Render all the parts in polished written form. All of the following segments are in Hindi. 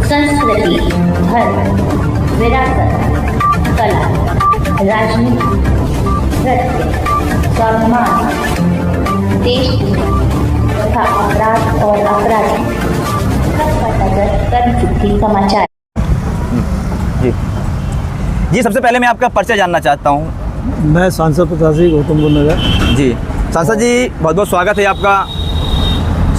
संस्कृति, धर्म, विरासत, कला, राजनीति, नृत्य, स्वाभिमान, देश तथा अपराध और अपराधी सबका नजर कर्म सिद्धि समाचार। जी, सबसे पहले मैं आपका परिचय जानना चाहता हूँ। मैं सांसद प्रत्याशी गौतम बुद्ध नगर। जी सांसद जी, बहुत बहुत स्वागत है आपका।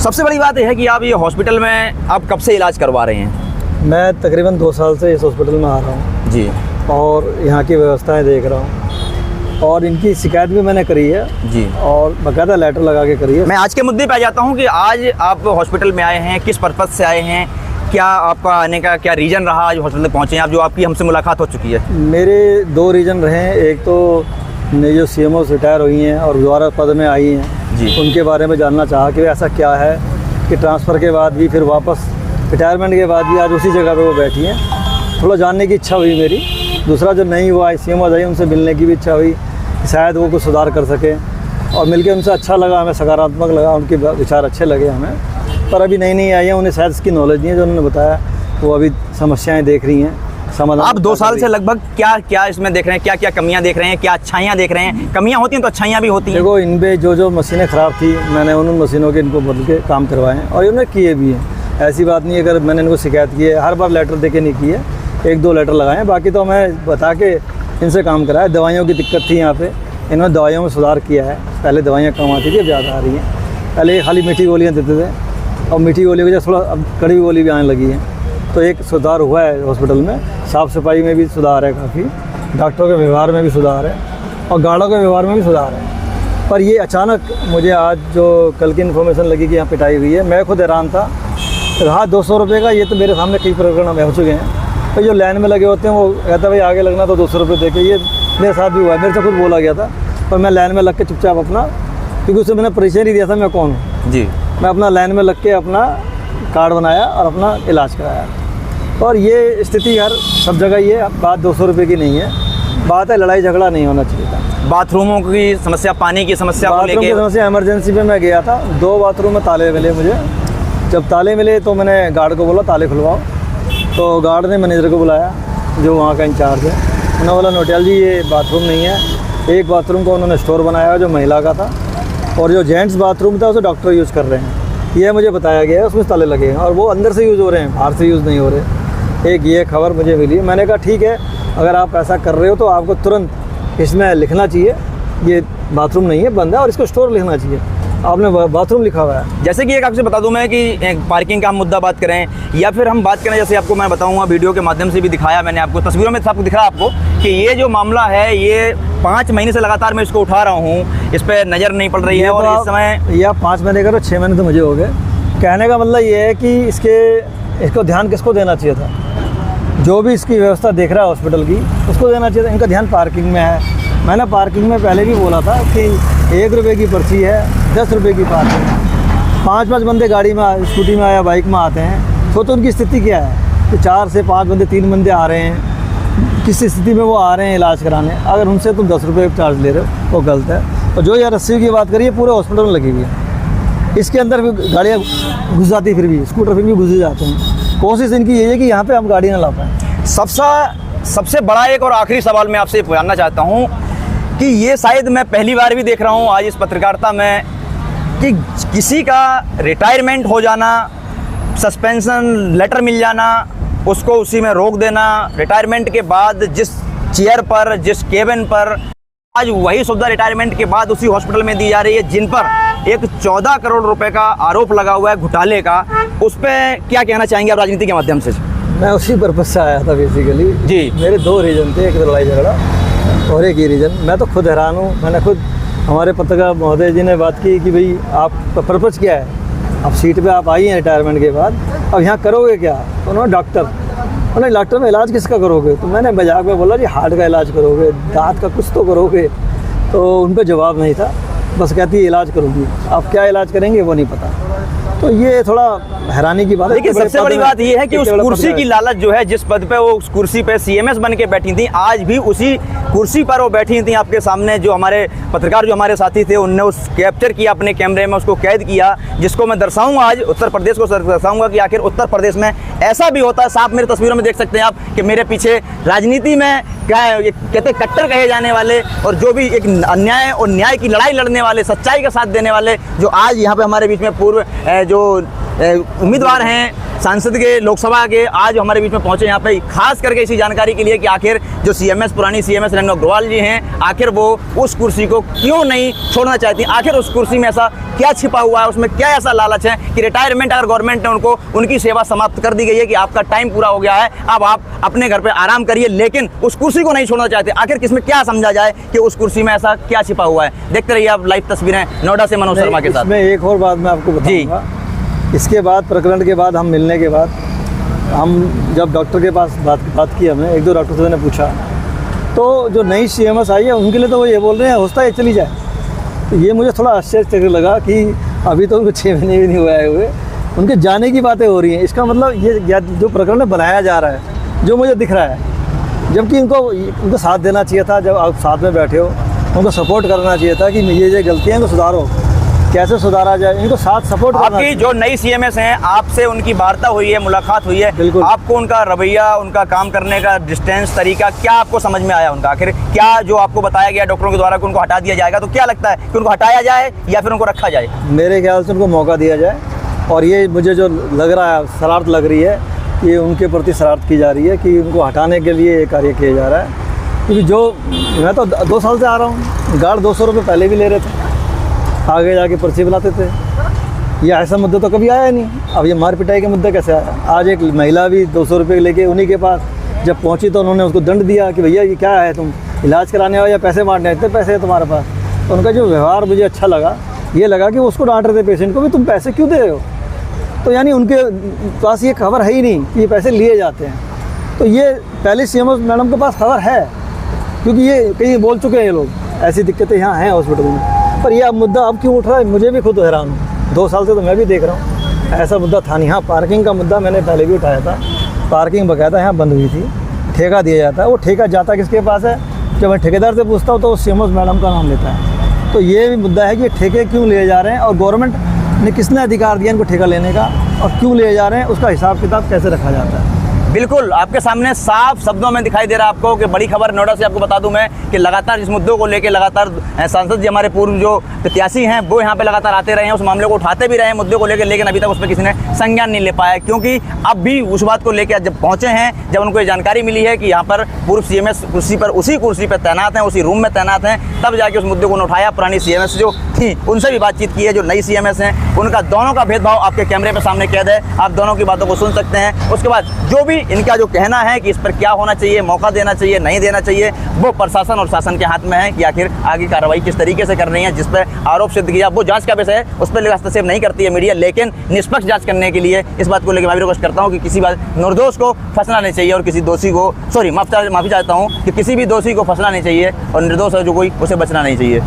सबसे बड़ी बात यह है कि आप ये हॉस्पिटल में आप कब से इलाज करवा रहे हैं? मैं तकरीबन 2 साल से इस हॉस्पिटल में आ रहा हूँ जी, और यहाँ की व्यवस्थाएं देख रहा हूँ और इनकी शिकायत भी मैंने करी है जी, और बाकायदा लेटर लगा के करी है। मैं आज के मुद्दे पे आ जाता हूँ कि आज आप हॉस्पिटल में आए हैं, किस पर्पज़ से आए हैं, क्या आपका आने का क्या रीज़न रहा आज हॉस्पिटल में पहुँचे हैं आप, जो आपकी हमसे मुलाकात हो चुकी है? मेरे 2 रीज़न रहे हैं। एक तो जो CMO रिटायर हुई हैं और दोबारा पद में आई हैं जी, उनके बारे में जानना चाहा कि ऐसा क्या है कि ट्रांसफ़र के बाद भी फिर वापस रिटायरमेंट के बाद भी आज उसी जगह पे वो बैठी हैं। थोड़ा जानने की इच्छा हुई मेरी। दूसरा जो नहीं हुआ CMO आई, उनसे मिलने की भी इच्छा हुई, शायद वो कुछ सुधार कर सकें और मिलके उनसे अच्छा लगा, हमें सकारात्मक लगा, उनके विचार अच्छे लगे हमें। पर अभी नई आई हैं, उन्हें शायद इसकी नॉलेज नहीं है। जो उन्होंने बताया वो अभी समस्याएं देख रही हैं, समाधान। आप 2 साल से लगभग क्या क्या इसमें देख रहे हैं, क्या क्या कमियां देख रहे हैं, क्या अच्छाइयां देख रहे हैं? कमियां होती हैं तो अच्छाइयां भी होती हैं। देखो, इन पे जो मशीनें ख़राब थी, मैंने उन मशीनों के इनको बदल के काम करवाए हैं और इन्होंने किए भी हैं। ऐसी बात नहीं है अगर मैंने इनको शिकायत की है, हर बार लेटर दे के नहीं की है, 1-2 लेटर लगाए हैं। बाकी तो मैं बता के इनसे काम कराया। दवाइयों की दिक्कत थी यहाँ पे, इन्होंने दवाइयों में सुधार किया है। पहले दवाइयाँ कम आती थी, अब ज़्यादा आ रही हैं। पहले खाली मीठी गोलियाँ देते थे और मीठी गोली की वजह थोड़ा अब कड़वी गोली भी आने लगी है। तो एक सुधार हुआ है हॉस्पिटल में। साफ़ सफाई में भी सुधार है काफ़ी, डॉक्टरों के व्यवहार में भी सुधार है और गार्डों के व्यवहार में भी सुधार है। पर ये अचानक मुझे आज जो कल की इन्फॉर्मेशन लगी कि यहाँ पिटाई हुई है, मैं खुद हैरान था। रहा 200 रुपये का, ये तो मेरे सामने कई प्रकरण में हो चुके हैं। तो जो लाइन में लगे होते हैं वो कहता है भाई आगे लगना तो 200 रुपये दे के, ये मेरे साथ भी हुआ है। मेरे से खुद बोला गया था, पर मैं लाइन में लग के चुपचाप अपना, क्योंकि उसे मैंने परिचय नहीं दिया था मैं कौन हूँ जी, मैं अपना लाइन में लग के अपना कार्ड बनाया और अपना इलाज कराया। और ये स्थिति हर सब जगह ही है। बात 200 रुपये की नहीं है, बात है लड़ाई झगड़ा नहीं होना चाहिए था। बाथरूमों की समस्या, पानी की समस्या को बाथरूम की लेके समस्या, इमरजेंसी में मैं गया था, 2 बाथरूम में ताले मिले मुझे। जब ताले मिले तो मैंने गार्ड को बोला ताले खुलवाओ। तो गार्ड ने मैनेजर को बुलाया जो वहाँ का इंचार्ज है। उन्होंने बोला नोटियाल जी ये बाथरूम नहीं है। एक बाथरूम को उन्होंने स्टोर बनाया जो महिला का था, और जो जेंट्स बाथरूम था उसे डॉक्टर यूज़ कर रहे हैं, ये मुझे बताया गया है। उसमें ताले लगे हैं और वो अंदर से यूज़ हो रहे हैं, बाहर से यूज़ नहीं हो रहे। एक ये खबर मुझे मिली। मैंने कहा ठीक है, अगर आप ऐसा कर रहे हो तो आपको तुरंत इसमें लिखना चाहिए ये बाथरूम नहीं है, बंद है, और इसको स्टोर लिखना चाहिए। आपने बाथरूम लिखा हुआ है। जैसे कि एक आपसे बता दूं मैं कि एक पार्किंग का हम मुद्दा बात करें या फिर हम बात करें, जैसे आपको मैं बताऊंगा, वीडियो के माध्यम से भी दिखाया मैंने आपको, तस्वीरों में सबको दिख रहा है आपको कि ये जो मामला है ये 5 महीने से लगातार मैं इसको उठा रहा हूँ, इस पर नज़र नहीं पड़ रही है। और इस समय या 5 महीने का तो 6 महीने तो मुझे हो गए। कहने का मतलब ये है कि इसको ध्यान किसको देना चाहिए था? जो भी इसकी व्यवस्था देख रहा है हॉस्पिटल की, उसको देना चाहिए था। इनका ध्यान पार्किंग में है। मैंने पार्किंग में पहले भी बोला था कि 1 रुपये की पर्ची है, 10 रुपये की पार्किंग है। 5-5 बंदे गाड़ी में, स्कूटी में या बाइक में आते हैं, तो उनकी स्थिति क्या है कि 4 से 5 बंदे, 3 बंदे आ रहे हैं, किस स्थिति में वो आ रहे हैं इलाज कराने। अगर उनसे तुम 10 रुपये चार्ज ले रहे हो वो गलत है। और जो ये रस्सी की बात करिए, पूरे हॉस्पिटल में लगी हुई है। इसके अंदर भी गाड़ियाँ घुस जाती, फिर भी स्कूटर फिर भी घुस जाते हैं। कोशिश इनकी यही है कि यहाँ पे हम गाड़ी ना ला पाएँ। सबसे बड़ा एक और आखिरी सवाल मैं आपसे जानना चाहता हूँ कि ये शायद मैं पहली बार भी देख रहा हूँ आज इस पत्रकारिता में कि किसी का रिटायरमेंट हो जाना, सस्पेंशन लेटर मिल जाना, उसको उसी में रोक देना, रिटायरमेंट के बाद जिस चेयर पर, जिस केबिन पर, आज वही सुविधा रिटायरमेंट के बाद उसी हॉस्पिटल में दी जा रही है, जिन पर एक 14 करोड़ रुपए का आरोप लगा हुआ है घोटाले का। उस पर क्या कहना चाहेंगे आप राजनीति के माध्यम से? मैं उसी पर्पज़ से आया था बेसिकली जी। मेरे 2 रीज़न थे, एक लड़ाई झगड़ा और एक ये रीज़न। मैं तो खुद हैरान हूँ। मैंने खुद, हमारे पत्रकार महोदय जी ने बात की कि भाई आपका पर्पज़ क्या है? आप सीट पे आप आई हैं रिटायरमेंट के बाद, अब यहाँ करोगे क्या? तो उन्होंने डॉक्टर में इलाज किसका करोगे? तो मैंने मजाक में बोला जी हार्ट का इलाज करोगे, दांत का कुछ तो करोगे। तो उन पर जवाब नहीं था, बस कहती है इलाज करूँगी। आप क्या इलाज करेंगे वो नहीं पता। तो ये थोड़ा हैरानी की बात है। लेकिन इतने बड़े सबसे पद बड़ी में- बात ये है कि उस इतने बड़े पद कुर्सी में- की लालच जो है, जिस पद पे वो उस कुर्सी पे सीएमएस बन के बैठी थी, आज भी उसी कुर्सी पर वो बैठी थी आपके सामने। जो हमारे पत्रकार जो हमारे साथी थे उनने उस कैप्चर किया अपने कैमरे में, उसको कैद किया, जिसको मैं दर्शाऊंगा आज उत्तर प्रदेश को दर्शाऊंगा कि आखिर उत्तर प्रदेश में ऐसा भी होता है। साफ मेरे तस्वीरों में देख सकते हैं आप कि मेरे पीछे राजनीति में क्या है, ये कहते कट्टर कहे जाने वाले और जो भी एक अन्याय और न्याय की लड़ाई लड़ने वाले, सच्चाई का साथ देने वाले, जो आज यहाँ पे हमारे बीच में पूर्व जो उम्मीदवार हैं सांसद के, लोकसभा के, आज हमारे बीच में पहुंचे यहाँ पे खास करके इसी जानकारी के लिए कि आखिर जो सीएमएस, पुरानी सीएमएस रेणु अग्रवाल जी हैं, आखिर वो उस कुर्सी को क्यों नहीं छोड़ना चाहती। आखिर उस कुर्सी में ऐसा क्या छिपा हुआ है, उसमें क्या ऐसा लालच है कि रिटायरमेंट अगर गवर्नमेंट ने उनको, उनकी सेवा समाप्त कर दी गई है कि आपका टाइम पूरा हो गया है, अब आप अपने घर पे आराम करिए, लेकिन उस कुर्सी को नहीं छोड़ना चाहते। आखिर किसमें क्या समझा जाए कि उस कुर्सी में ऐसा क्या छिपा हुआ है। देखते रहिए आप लाइव तस्वीरें नोएडा से मनोज शर्मा के साथ। इसमें एक और बात मैं आपको बताऊंगा। इसके बाद, प्रकरण के बाद, हम मिलने के बाद, हम जब डॉक्टर के पास बात की, हमने एक दो डॉक्टर से मैंने पूछा, तो जो नई सीएमएस आई है उनके लिए तो वो ये बोल रहे हैं होता है चली जाए। तो ये मुझे थोड़ा आश्चर्य लगा कि अभी तो उनको 6 महीने भी नहीं हुए उनके जाने की बातें हो रही हैं। इसका मतलब ये जो प्रकरण बनाया जा रहा है, जो मुझे दिख रहा है, जबकि उनको साथ देना चाहिए था। जब आप साथ में बैठे हो, उनको सपोर्ट करना चाहिए था कि ये गलतियाँ इनको सुधारो, कैसे सुधारा जाए, इनको साथ सपोर्ट करना। आपकी जो नई सीएमएस हैं, आपसे उनकी वार्ता हुई है, मुलाकात हुई है, बिल्कुल। आपको उनका रवैया, उनका काम करने का डिस्टेंस, तरीका क्या आपको समझ में आया उनका? आखिर क्या जो आपको बताया गया डॉक्टरों के द्वारा कि उनको हटा दिया जाएगा, तो क्या लगता है कि उनको हटाया जाए या फिर उनको रखा जाए? मेरे ख्याल से उनको मौका दिया जाए। और ये मुझे जो लग रहा है, शरारत लग रही है, ये उनके प्रति शरारत की जा रही है कि उनको हटाने के लिए ये कार्य किया जा रहा है। क्योंकि जो मैं तो 2 साल से आ रहा हूँ, गार्ड 200 रुपये पहले भी ले रहे थे, आगे जाके पर्ची बनाते थे। ये ऐसा मुद्दा तो कभी आया नहीं। अब ये मार पिटाई के मुद्दा कैसे आया? आज एक महिला भी 200 रुपये लेके उन्हीं के पास जब पहुंची तो उन्होंने उसको दंड दिया कि भैया ये क्या है, तुम इलाज कराने आओ या पैसे मारने, इतने पैसे है तुम्हारे पास। तो उनका जो व्यवहार मुझे अच्छा लगा, ये लगा कि उसको डांट रहे थे पेशेंट को भी, तुम पैसे क्यों दे रहे हो। तो यानी उनके पास ये खबर है ही नहीं कि ये पैसे लिए जाते हैं। तो ये पहले सीएमओ मैडम के पास खबर है, क्योंकि ये कहीं बोल चुके हैं ये लोग, ऐसी दिक्कतें यहाँ हैं हॉस्पिटल में। पर यह मुद्दा अब क्यों उठ रहा है, मुझे भी खुद हैरान हूँ। 2 साल से तो मैं भी देख रहा हूँ, ऐसा मुद्दा था नहीं। हाँ, पार्किंग का मुद्दा मैंने पहले भी उठाया था। पार्किंग बाकायदा यहाँ बंद हुई थी, ठेका दिया जाता है। वो ठेका जाता किसके पास है? जब मैं ठेकेदार से पूछता हूँ तो वो सीएमओ मैडम का नाम लेता है। तो ये भी मुद्दा है कि ठेके क्यों लिए जा रहे हैं और गवर्नमेंट ने किसने अधिकार दिया इनको ठेका लेने का, और क्यों लिए जा रहे हैं, उसका हिसाब किताब कैसे रखा जाता है। बिल्कुल आपके सामने साफ शब्दों में दिखाई दे रहा है आपको कि बड़ी खबर नोएडा से आपको बता दूं मैं कि लगातार इस मुद्दों को लेकर लगातार सांसद जी, हमारे पूर्व जो प्रत्याशी हैं, वो यहाँ पे लगातार आते रहे हैं, उस मामले को उठाते भी रहे हैं मुद्दे को लेकर, लेकिन अभी तक उस पर किसी ने संज्ञान नहीं ले पाया। क्योंकि अब भी उस बात को लेकर जब पहुँचे हैं, जब उनको ये जानकारी मिली है कि यहाँ पर पूर्व सीएमएस कुर्सी पर, उसी कुर्सी पर तैनात हैं, उसी रूम में तैनात हैं, तब जाके उस मुद्दे को उठाया। पुरानी सीएमएस जो थी उनसे भी बातचीत की है, जो नई सीएमएस हैं उनका, दोनों का भेदभाव आपके कैमरे पर सामने कैद है, आप दोनों की बातों को सुन सकते हैं। उसके बाद जो भी इनका जो कहना है कि इस पर क्या होना चाहिए, मौका देना चाहिए, नहीं देना चाहिए, वो प्रशासन और शासन के हाथ में है कि आखिर आगे कार्रवाई किस तरीके से कर रही है। जिस पर आरोप सिद्ध किया वो जांच का विषय है, उस पर हस्तक्षेप नहीं करती है मीडिया, लेकिन निष्पक्ष जांच करने के लिए इस बात को लेकर मैं भी रिक्वेस्ट करता हूं कि किसी बात निर्दोष को फंसना नहीं चाहिए और किसी दोषी को, माफी चाहता हूं कि किसी भी दोषी को फंसना नहीं चाहिए और निर्दोष है जो कोई, उसे बचना नहीं चाहिए।